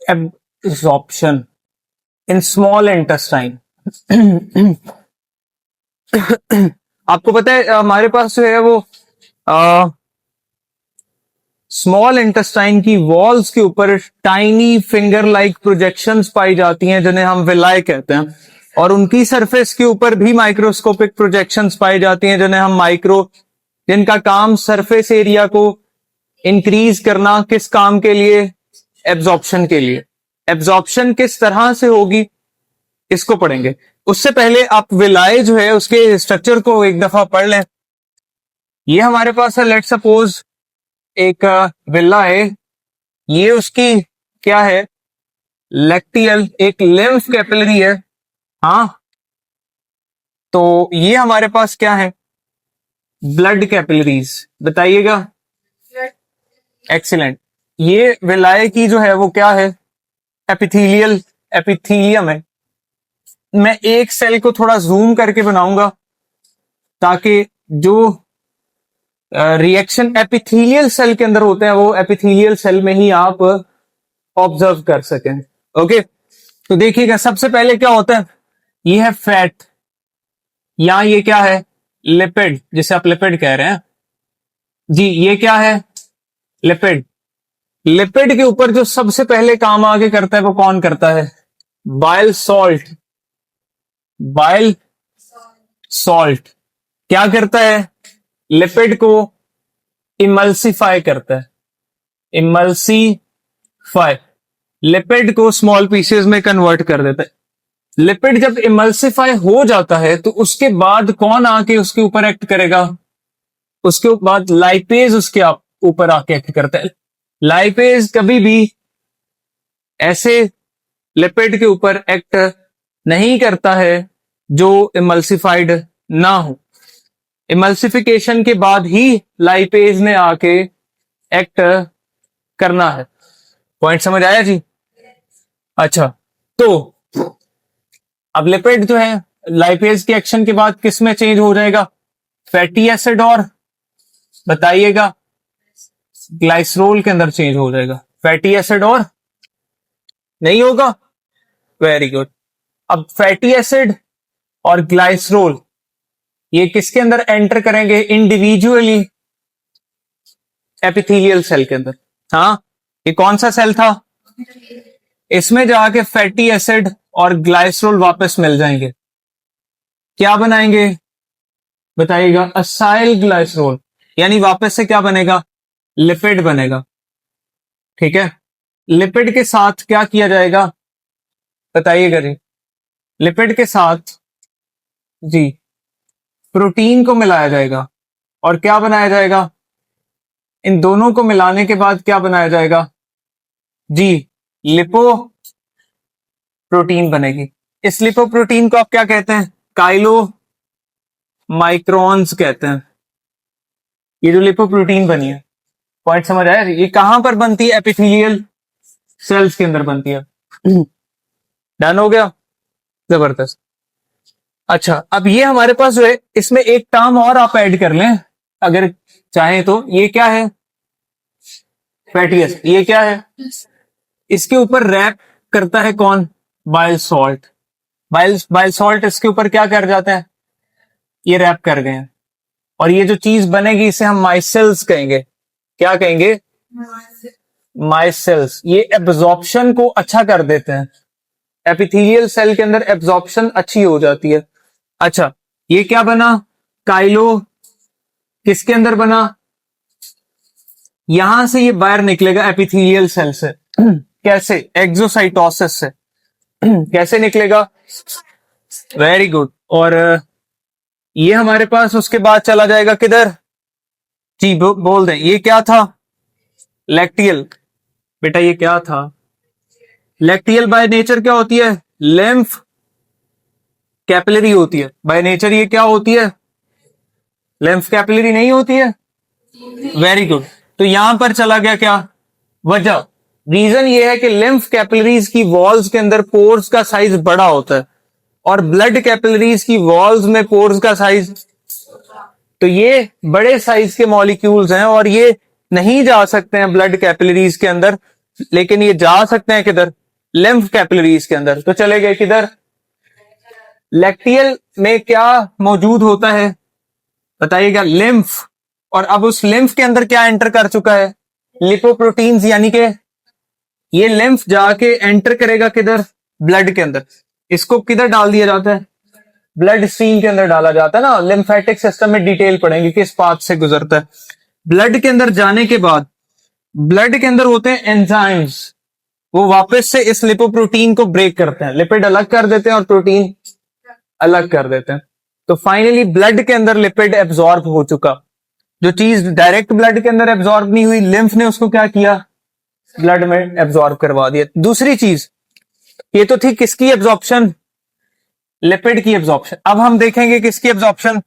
absorption in small intestine. आपको पता है हमारे पास जो है वो स्मॉल इंटेस्टाइन की वॉल्स के ऊपर टाइनी फिंगर लाइक प्रोजेक्शंस पाई जाती हैं जिन्हें हम विलाई कहते हैं, और उनकी सरफेस के ऊपर भी माइक्रोस्कोपिक प्रोजेक्शंस पाई जाती हैं जिन्हें हम जिनका काम सरफेस एरिया को इंक्रीज करना, किस काम के लिए? एब्जॉर्प्शन के लिए। एब्जॉर्प्शन किस तरह से होगी इसको पढ़ेंगे। उससे पहले आप विलाय जो है उसके स्ट्रक्चर को एक दफा पढ़ लें। ये हमारे पास है, लेट सपोज एक विला है, ये उसकी क्या है? लैक्टियल, एक लिम्फ कैपिलरी है। हाँ, तो ये हमारे पास क्या है? Blood capillaries. बताइएगा। एक्सीलेंट। ये विलाय की जो है वो क्या है? एपिथीलियम है। मैं एक सेल को थोड़ा जूम करके बनाऊंगा ताकि जो रिएक्शन एपिथेलियल सेल के अंदर होते हैं वो एपिथेलियल सेल में ही आप ऑब्जर्व कर सकें। ओके, तो देखिएगा सबसे पहले क्या होता है? ये है फैट, या ये क्या है? लिपिड, जिसे आप लिपिड कह रहे हैं जी। ये क्या है? लिपिड। लिपिड के ऊपर जो सबसे पहले काम आगे करता है वो कौन करता है? Bile salt. बाइल सॉल्ट क्या करता है? लिपिड को इमल्सिफाई करता है। इमल्सिफाई, लिपिड को स्मॉल पीसेस में कन्वर्ट कर देता है। लिपिड जब इमल्सिफाई हो जाता है तो उसके बाद कौन आके उसके ऊपर एक्ट करेगा? उसके बाद लाइपेज उसके ऊपर आके एक्ट करता है। लाइपेज कभी भी ऐसे लिपिड के ऊपर एक्ट नहीं करता है जो इमल्सिफाइड ना हो। इमल्सिफिकेशन के बाद ही लाइपेज ने आके एक्ट करना है। पॉइंट समझ आया जी? अच्छा, तो अब लिपिड जो है लाइपेज के एक्शन के बाद किस में चेंज हो जाएगा? फैटी एसिड और बताइएगा ग्लाइसरोल के अंदर चेंज हो जाएगा। फैटी एसिड और नहीं होगा? Very good. अब फैटी एसिड और ग्लाइसरोल ये किसके अंदर एंटर करेंगे? इंडिविजुअली एपिथेलियल सेल के अंदर। हाँ, ये कौन सा सेल था? इसमें जाके फैटी एसिड और ग्लाइसरोल वापस मिल जाएंगे। क्या बनाएंगे? बताइएगा। असाइल ग्लाइसरोल, यानी वापस से क्या बनेगा? लिपिड बनेगा। ठीक है, लिपिड के साथ क्या किया जाएगा? बताइएगा जी। लिपिड के साथ जी प्रोटीन को मिलाया जाएगा, और क्या बनाया जाएगा? इन दोनों को मिलाने के बाद क्या बनाया जाएगा जी? लिपो प्रोटीन बनेगी। इस लिपो प्रोटीन को आप क्या कहते हैं? काइलो माइक्रोन्स कहते हैं। ये जो लिपो प्रोटीन बनी है, पॉइंट समझ आया? ये कहां पर बनती है? एपिथेलियल सेल्स के अंदर बनती है। डन हो गया? जबरदस्त। अच्छा, अब ये हमारे पास जो है इसमें एक टर्म और आप ऐड कर लें अगर चाहें तो। ये क्या है? Fatty acid. ये क्या है? इसके ऊपर रैप करता है कौन? Bile salt. बाइल सॉल्ट इसके ऊपर क्या कर जाता है? ये रैप कर गए हैं, और ये जो चीज बनेगी इसे हम माइसेल्स कहेंगे। क्या कहेंगे? माइसेल्स। ये एब्जॉर्प्शन को अच्छा कर देते हैं। एपिथेलियल सेल के अंदर एब्जॉर्प्शन अच्छी हो जाती है। अच्छा, ये क्या बना? काइलो किसके अंदर बना? यहां से ये बाहर निकलेगा एपिथेलियल सेल से। कैसे? एक्सोसाइटोसिस से। कैसे निकलेगा? Very good. और ये हमारे पास उसके बाद चला जाएगा किधर जी? बोल दें। ये क्या था? लैक्टियल। बेटा ये क्या था? लैक्टियल बाय नेचर क्या होती है? लिम्फ कैपिलरी होती है बाय नेचर। ये क्या होती है? लिम्फ कैपिलरी नहीं होती है? Very good. तो यहां पर चला गया क्या? वजह, रीजन ये है कि लिम्फ कैपिलरीज की वॉल्स के अंदर पोर्स का साइज बड़ा होता है, और ब्लड कैपिलरीज की वॉल्स में पोर्स का साइज, तो ये बड़े साइज के मॉलिक्यूल्स हैं, और ये नहीं जा सकते हैं ब्लड कैपिलरीज के अंदर, लेकिन ये जा सकते हैं किधर, लिम्फ कैपिलरीज के अंदर। तो चले गए किधर, लैक्टियल में क्या मौजूद होता है बताइएगा, लिम्फ। और अब उस लिम्फ के अंदर क्या एंटर कर चुका है, लिपोप्रोटीन्स, यानी कि ये लिम्फ जाके एंटर करेगा किधर, ब्लड के अंदर। इसको किधर डाल दिया जाता है, ब्लड स्ट्रीम के अंदर डाला जाता है ना। लिम्फेटिक सिस्टम में डिटेल पढ़ेंगे किस पाथ से गुजरता है। ब्लड के अंदर जाने के बाद ब्लड के अंदर होते हैं एंजाइम्स, वो वापस से इस लिपोप्रोटीन को ब्रेक करते हैं, लिपिड अलग कर देते हैं और प्रोटीन अलग कर देते हैं। तो फाइनली ब्लड के अंदर लिपिड एब्जॉर्ब हो चुका। जो चीज डायरेक्ट ब्लड के अंदर एब्जॉर्ब नहीं हुई, लिम्फ ने उसको क्या किया, ब्लड में एब्जॉर्ब करवा दिया। दूसरी चीज, ये तो थी किसकी एब्जॉर्प्शन, लिपिड की एब्जॉर्प्शन। अब हम देखेंगे किसकी एब्जॉर्प्शन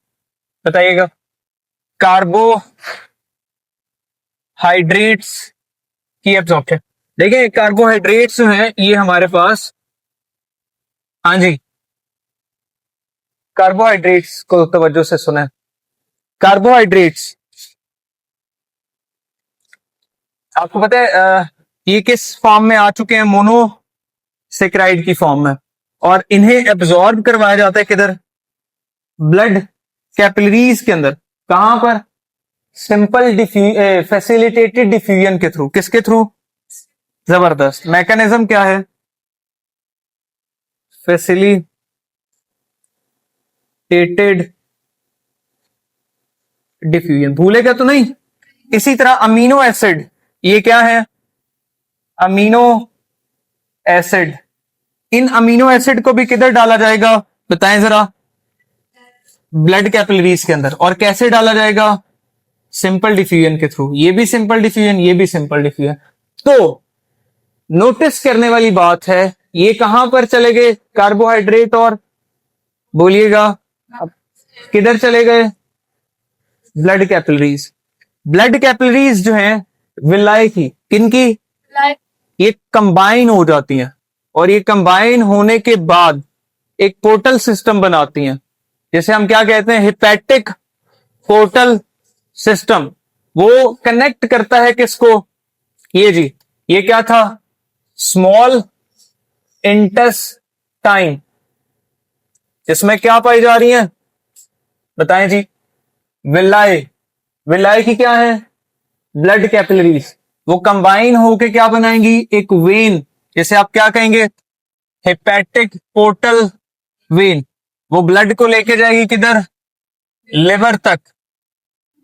बताइएगा, कार्बोहाइड्रेट्स की एब्जॉर्प्शन। देखिए कार्बोहाइड्रेट्स जो है ये हमारे पास, हाँ जी, कार्बोहाइड्रेट्स को तवज्जो से सुने। कार्बोहाइड्रेट्स आपको पता है ये किस फॉर्म में आ चुके हैं, मोनोसेक्राइड की फॉर्म में, और इन्हें एब्जॉर्ब करवाया जाता है किधर, ब्लड कैपिलरीज के अंदर। कहां पर, सिंपल फैसिलिटेटेड डिफ्यूजन के थ्रू। किसके थ्रू, जबरदस्त मैकेनिज्म क्या है, फैसिलिटेटेड डिफ्यूजन, भूलेगा तो नहीं। इसी तरह अमीनो एसिड, ये क्या है, अमीनो एसिड। इन अमीनो एसिड को भी किधर डाला जाएगा बताएं जरा, ब्लड कैपिलरीज के अंदर। और कैसे डाला जाएगा, सिंपल डिफ्यूजन के थ्रू। ये भी सिंपल डिफ्यूजन, ये भी सिंपल डिफ्यूजन। तो नोटिस करने वाली बात है, ये कहां पर चले गए कार्बोहाइड्रेट, और बोलिएगा किधर चले गए, ब्लड कैपिलरीज। ब्लड कैपिलरीज जो है विलाय की, किनकी, ये कंबाइन हो जाती हैं, और ये कंबाइन होने के बाद एक पोर्टल सिस्टम बनाती हैं, जैसे हम क्या कहते हैं, हिपैटिक पोर्टल सिस्टम। वो कनेक्ट करता है किसको, ये जी, ये क्या था, स्मॉल इंटेस्टाइन, जिसमें क्या पाई जा रही है बताएं जी, विलाय। विलाय की क्या है, ब्लड कैपिलरीज। वो कंबाइन होके क्या बनाएंगी, एक वेन, जैसे आप क्या कहेंगे, हेपेटिक पोर्टल वेन। वो ब्लड को लेके जाएगी किधर, लिवर तक।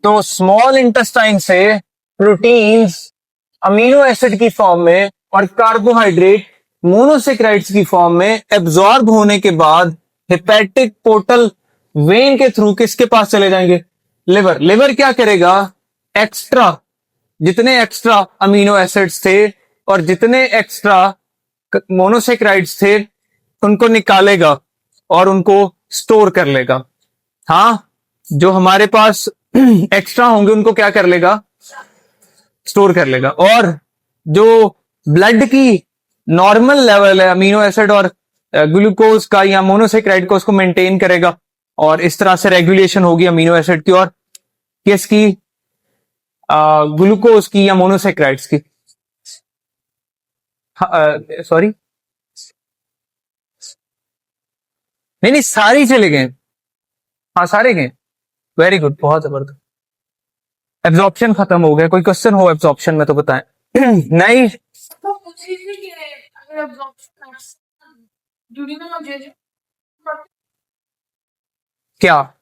तो स्मॉल इंटेस्टाइन से प्रोटीन्स अमीनो एसिड की फॉर्म में और कार्बोहाइड्रेट मोनोसेक्राइड्स की फॉर्म में एब्जॉर्ब होने के बाद हेपेटिक पोर्टल वेन के थ्रू किसके पास चले जाएंगे, लिवर। लिवर क्या करेगा, एक्स्ट्रा, जितने एक्स्ट्रा अमीनो एसिड्स थे और जितने एक्स्ट्रा मोनोसेक्राइड्स थे उनको निकालेगा और उनको स्टोर कर लेगा। हाँ, जो हमारे पास एक्स्ट्रा होंगे उनको क्या कर लेगा, स्टोर कर लेगा। और जो ब्लड की नॉर्मल लेवल है अमीनो एसिड और ग्लूकोज का या मोनोसेक्राइड को, उसको मेंटेन करेगा, और इस तरह से रेगुलेशन होगी अमीनो एसिड की और किसकी, ग्लूकोज की या मोनोसेक्राइड्स की। सॉरी, नहीं सारी चले गए, हाँ सारे गए, वेरी गुड, बहुत जबरदस्त। एब्जॉर्प्शन खत्म हो गया, कोई क्वेश्चन हो एब्जॉर्प्शन में तो बताएं। नहीं क्या,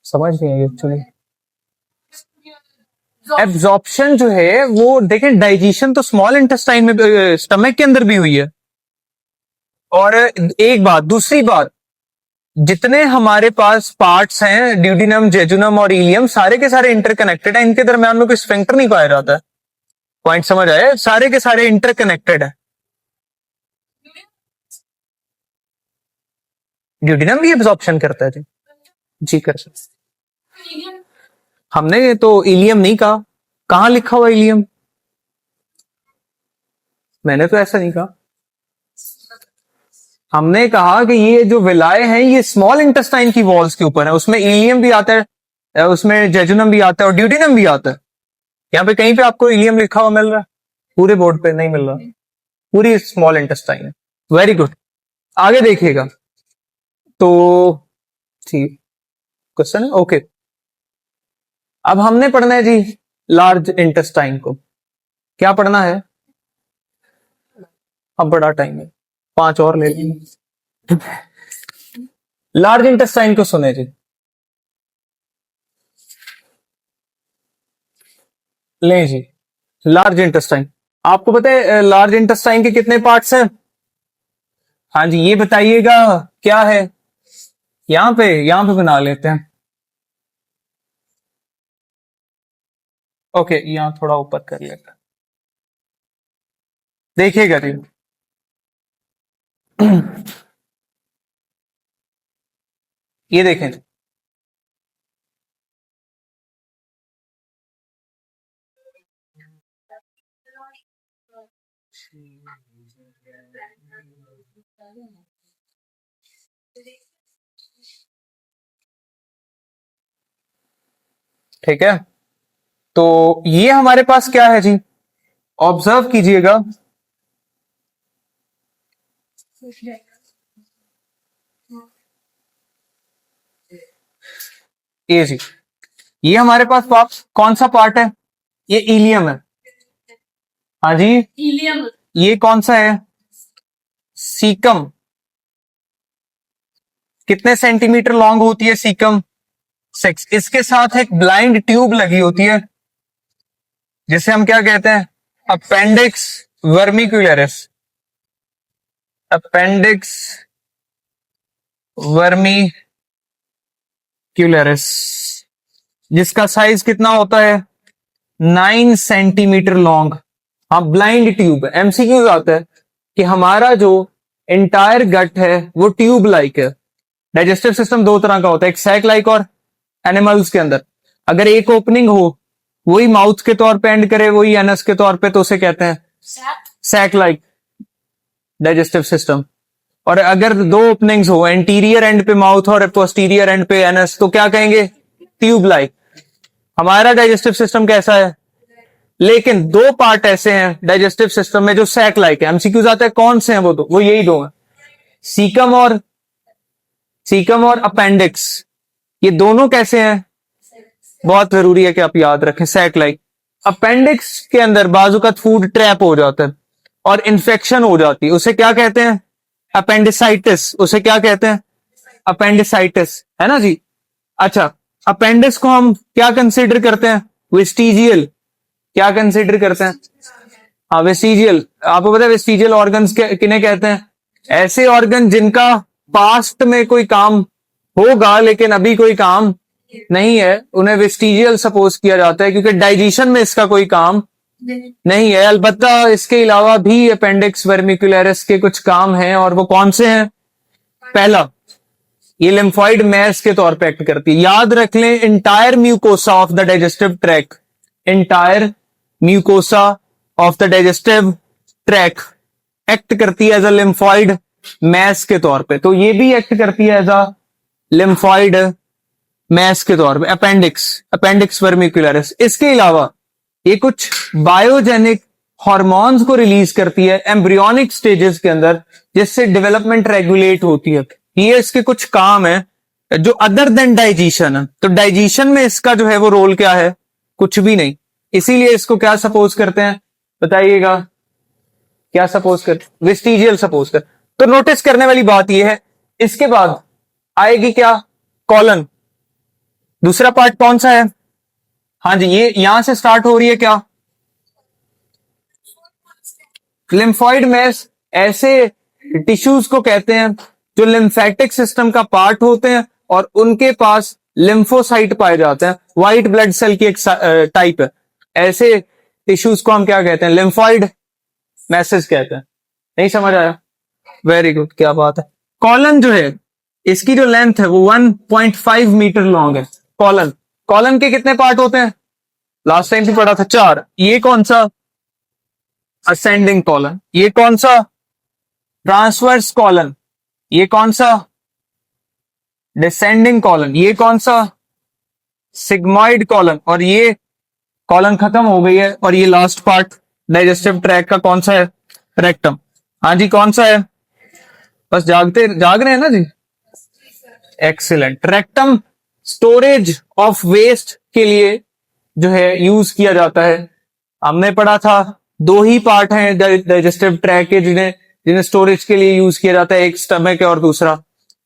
समझ नहीं आई एक्चुअली। एब्जॉर्प्शन जो है वो देखें, डाइजेशन तो स्मॉल इंटेस्टाइन में, स्टमक के अंदर भी हुई है। और एक बात, दूसरी बात, जितने हमारे पास पार्ट्स हैं, ड्यूडिनम, जेजुनम और इलियम, सारे के सारे इंटरकनेक्टेड है, इनके दरमियान में कोई स्फिंक्टर नहीं पाया जाता है। पॉइंट समझ आए, सारे के सारे इंटरकनेक्टेड है। ड्यूडिनम भी एब्जॉर्प्शन करता है जी कर सकते। हमने तो इलियम नहीं कहा, कहां लिखा हुआ इलियम, मैंने तो ऐसा नहीं कहा। हमने कहा कि ये जो विलाय है ये स्मॉल इंटेस्टाइन की वॉल्स के ऊपर है, उसमें इलियम भी आता है, उसमें जेजुनम भी आता है और ड्यूटेनम भी आता है। यहाँ पे कहीं पे आपको इलियम लिखा हुआ मिल रहा है? पूरे बोर्ड पे नहीं मिल रहा, पूरी स्मॉल इंटेस्टाइन है। वेरी गुड, आगे देखिएगा। तो ठीक क्वेश्चन है, ओके। अब हमने पढ़ना है जी लार्ज इंटेस्टाइन को। क्या पढ़ना है? अब बड़ा टाइम है, 5 और ले लेंगे। लार्ज इंटेस्टाइन को सुने जी, ले जी। लार्ज इंटेस्टाइन, आपको पता है लार्ज इंटेस्टाइन के कितने पार्ट्स हैं? हाँ जी, ये बताइएगा क्या है। यहां पे बना लेते हैं। ओके, यहां थोड़ा ऊपर कर लेते हैं। देखिएगा जी। ये देखें, ठीक है। तो ये हमारे पास क्या है जी, ऑब्जर्व कीजिएगा। ये जी, ये हमारे पास कौन सा पार्ट है? ये इलियम है। हाँ जी, इलियम। ये कौन सा है? सीकम। कितने सेंटीमीटर लॉन्ग होती है सीकम? 6। इसके साथ एक ब्लाइंड ट्यूब लगी होती है जिसे हम क्या कहते हैं? अपेंडिक्स वर्मिकुलरिस। अपेंडिक्स वर्मिकुलरिस, जिसका साइज कितना होता है? 9 सेंटीमीटर लॉन्ग। हाँ, ब्लाइंड ट्यूब। एमसीक्यू आता है कि हमारा जो इंटायर गट है वो ट्यूब लाइक है। डाइजेस्टिव सिस्टम दो तरह का होता है, एक सैक लाइक और एनिमल्स के अंदर अगर एक ओपनिंग हो, वही माउथ के तौर पे एंड करे, वही एनस के तौर पे, तो उसे कहते हैं सैक लाइक डाइजेस्टिव सिस्टम। और अगर दो ओपनिंग्स हो, एंटीरियर एंड पे माउथ और पोस्टीरियर एंड पे एनस, तो क्या कहेंगे? Tube like. हमारा डाइजेस्टिव सिस्टम कैसा है? लेकिन दो पार्ट ऐसे हैं डाइजेस्टिव सिस्टम में जो सैक लाइक है। एमसीक्यूज आता है कौन से हैं? वो दो, वो यही दो हैं, सीकम और अपेंडिक्स। ये दोनों कैसे हैं? बहुत जरूरी है कि आप याद रखें, सैक लाइक। अपेंडिक्स के अंदर बाजुकात फूड ट्रैप हो जाता है और इंफेक्शन हो जाती है, उसे क्या कहते हैं? अपेंडिसाइटिस। उसे क्या कहते हैं? अपेंडिसाइटिस, है ना जी। अच्छा, अपेंडिक्स को हम क्या कंसिडर करते हैं? वेस्टिजियल। क्या कंसिडर करते हैं? हाँ, वेस्टिजियल। आपको पता है वेस्टिजियल ऑर्गन्स किन्हें कहते हैं? ऐसे ऑर्गन जिनका पास्ट में कोई काम होगा लेकिन अभी कोई काम नहीं है, उन्हें वेस्टिजियल सपोज किया जाता है, क्योंकि डाइजेशन में इसका कोई काम नहीं है। अलबत्ता इसके अलावा भी अपेंडिक्स वर्मिकुलरिस के कुछ काम हैं, और वो कौन से हैं? पहला, ये लिम्फॉइड मैस के तौर पे एक्ट करती है। याद रख लें, entire mucosa of the digestive track, entire mucosa of the digestive track act करती है एज अ लिम्फॉइड मैस के तौर पे। तो ये भी एक्ट करती है एज अ लिम्फॉइड मैस के तौर पे, अपेंडिक्स वर्मिकुलरिस। इसके अलावा ये कुछ बायोजेनिक हॉर्मोन्स को रिलीज करती है एम्ब्रियोनिक स्टेजेस के अंदर, जिससे डेवलपमेंट रेगुलेट होती है। ये इसके कुछ काम है जो अदर देन डाइजेशन है। तो डाइजेशन में इसका जो है वो रोल क्या है? कुछ भी नहीं। इसीलिए इसको क्या सपोज करते हैं? बताइएगा, क्या सपोज कर? वेस्टिजियल सपोज कर। तो नोटिस करने वाली बात यह है, इसके बाद आएगी क्या? कॉलन। दूसरा पार्ट कौन सा है? हाँ जी, ये यहां से स्टार्ट हो रही है क्या? लिम्फॉइड मैस ऐसे टिश्यूज को कहते हैं जो लिम्फेटिक सिस्टम का पार्ट होते हैं और उनके पास लिम्फोसाइट पाए जाते हैं। व्हाइट ब्लड सेल की एक टाइप है। ऐसे टिश्यूज को हम क्या कहते हैं? लिम्फॉइड मैसेज कहते हैं। नहीं समझ आया? वेरी गुड, क्या बात है। कॉलन जो है, इसकी जो लेंथ है वो 1.5 मीटर लॉन्ग है। कॉलन, कॉलन के कितने पार्ट होते हैं? लास्ट टाइम भी पढ़ा था, 4। ये कौन सा? Ascending colon. ये कौन सा? Transverse colon. ये कौन सा? Descending colon. ये कौन सा? सिग्मॉइड कॉलन, और ये कॉलन खत्म हो गई है, और ये लास्ट पार्ट डाइजेस्टिव ट्रैक का कौन सा है? रेक्टम। हाँ जी, कौन सा है? बस जाग रहे हैं ना जी? Excellent. Rectum storage of waste के लिए जो है यूज किया जाता है। हमने पढ़ा था दो ही पार्ट हैं डाइजेस्टिव ट्रैक के जिन्हें जिन्हें स्टोरेज के लिए यूज किया जाता है, एक स्टमक है और दूसरा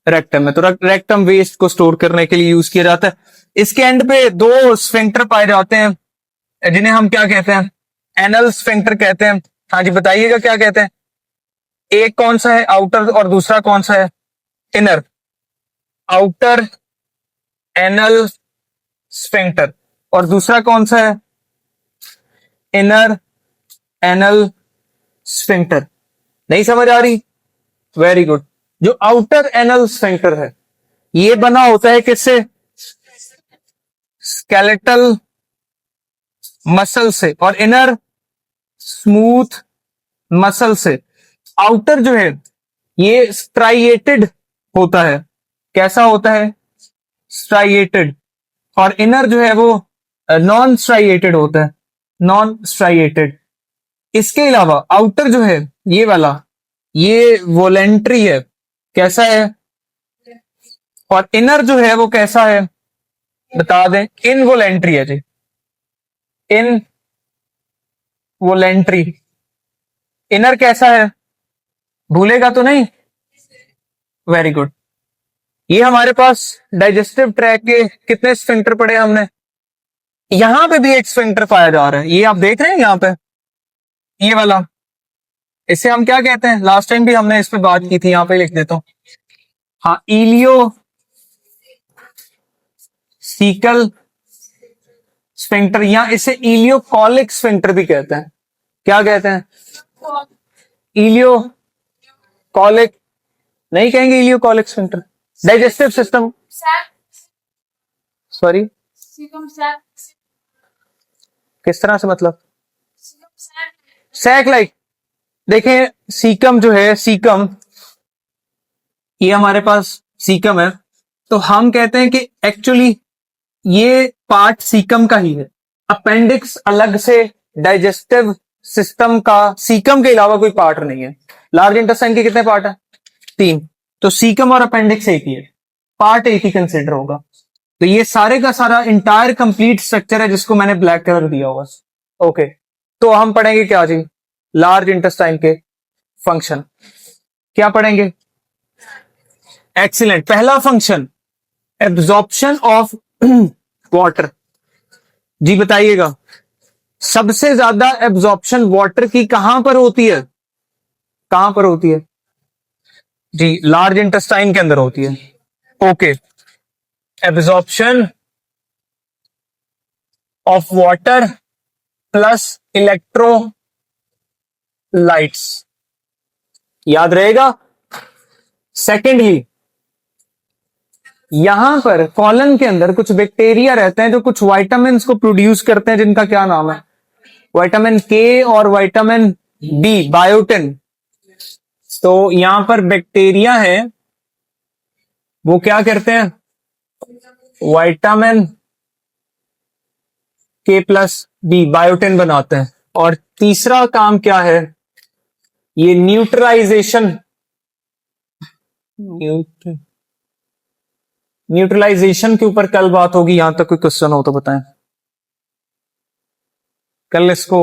रेक्टम है। तो रेक्टम वेस्ट को स्टोर करने के लिए यूज किया जाता है। इसके एंड पे दो स्फिंक्टर पाए जाते हैं जिन्हें हम क्या कहते हैं? एनल स्फिंक्टर कहते हैं। हाँ जी, बताइएगा क्या कहते हैं? एक कौन सा है? आउटर, और दूसरा कौन सा है? इनर। आउटर एनल स्फिंक्टर, और दूसरा कौन सा है? Inner anal sphincter. नहीं समझ आ रही? Very good. जो आउटर एनल स्फिंक्टर है ये बना होता है किससे? स्केलेटल मसल से, और इनर स्मूथ मसल से। आउटर जो है ये स्ट्राइएटेड होता है। कैसा होता है? स्ट्राइएटेड। और इनर जो है वो नॉन स्ट्राइएटेड होता है, नॉन स्ट्राइएटेड। इसके अलावा आउटर जो है ये वाला, ये वोलेंट्री है। कैसा है? और इनर जो है वो कैसा है? बता दें, इनवोलेंट्री है जी। इन वोलेंट्री। इनर कैसा है? भूलेगा तो नहीं? Very good. ये हमारे पास डाइजेस्टिव ट्रैक के कितने स्फिंक्टर पढ़े हमने? यहां पे भी एक स्फिंक्टर पाया जा रहा है, ये आप देख रहे हैं यहां पे, ये वाला। इसे हम क्या कहते हैं? लास्ट टाइम भी हमने इस पे बात की थी, यहां पे लिख देता हूं। हाँ, इलियो सीकल स्फिंक्टर, या इसे इलियोकॉलिक स्फिंक्टर भी कहते हैं। क्या कहते हैं? इलियोकॉलिक नहीं कहेंगे, इलियोकॉलिक स्फिंक्टर। डाइजेस्टिव सिस्टम, सॉरी किस तरह से, मतलब सैक लाइक। देखें, सीकम जो है, सीकम, ये हमारे पास सीकम है, तो हम कहते हैं कि एक्चुअली ये पार्ट सीकम का ही है। अपेंडिक्स अलग से डाइजेस्टिव सिस्टम का सीकम के अलावा कोई पार्ट नहीं है। लार्ज इंटेस्टाइन के कितने पार्ट है? 3। तो सीकम और अपेंडिक्स एक ही है, पार्ट एक ही कंसिडर होगा। तो ये सारे का सारा इंटायर कंप्लीट स्ट्रक्चर है जिसको मैंने ब्लैक कलर दिया हुआ। ओके, तो हम पढ़ेंगे क्या जी? लार्ज इंटेस्टाइन के फंक्शन क्या पढ़ेंगे? एक्सीलेंट। पहला फंक्शन एब्जॉर्प्शन ऑफ वाटर। जी बताइएगा, सबसे ज्यादा एब्जॉर्प्शन वाटर की कहां पर होती है? कहां पर होती है जी? लार्ज इंटेस्टाइन के अंदर होती है। Okay, absorption of water plus electrolytes, याद रहेगा। सेकेंडली, यहां पर कॉलन के अंदर कुछ बैक्टीरिया रहते हैं जो कुछ विटामिन को प्रोड्यूस करते हैं, जिनका क्या नाम है? विटामिन के और विटामिन बी, बायोटिन। तो यहां पर बैक्टीरिया है, वो क्या करते हैं? विटामिन के प्लस बी, बायोटिन बनाते हैं। और तीसरा काम क्या है? ये न्यूट्रलाइजेशन के ऊपर कल बात होगी। यहां तक कोई क्वेश्चन हो तो बताएं, कल इसको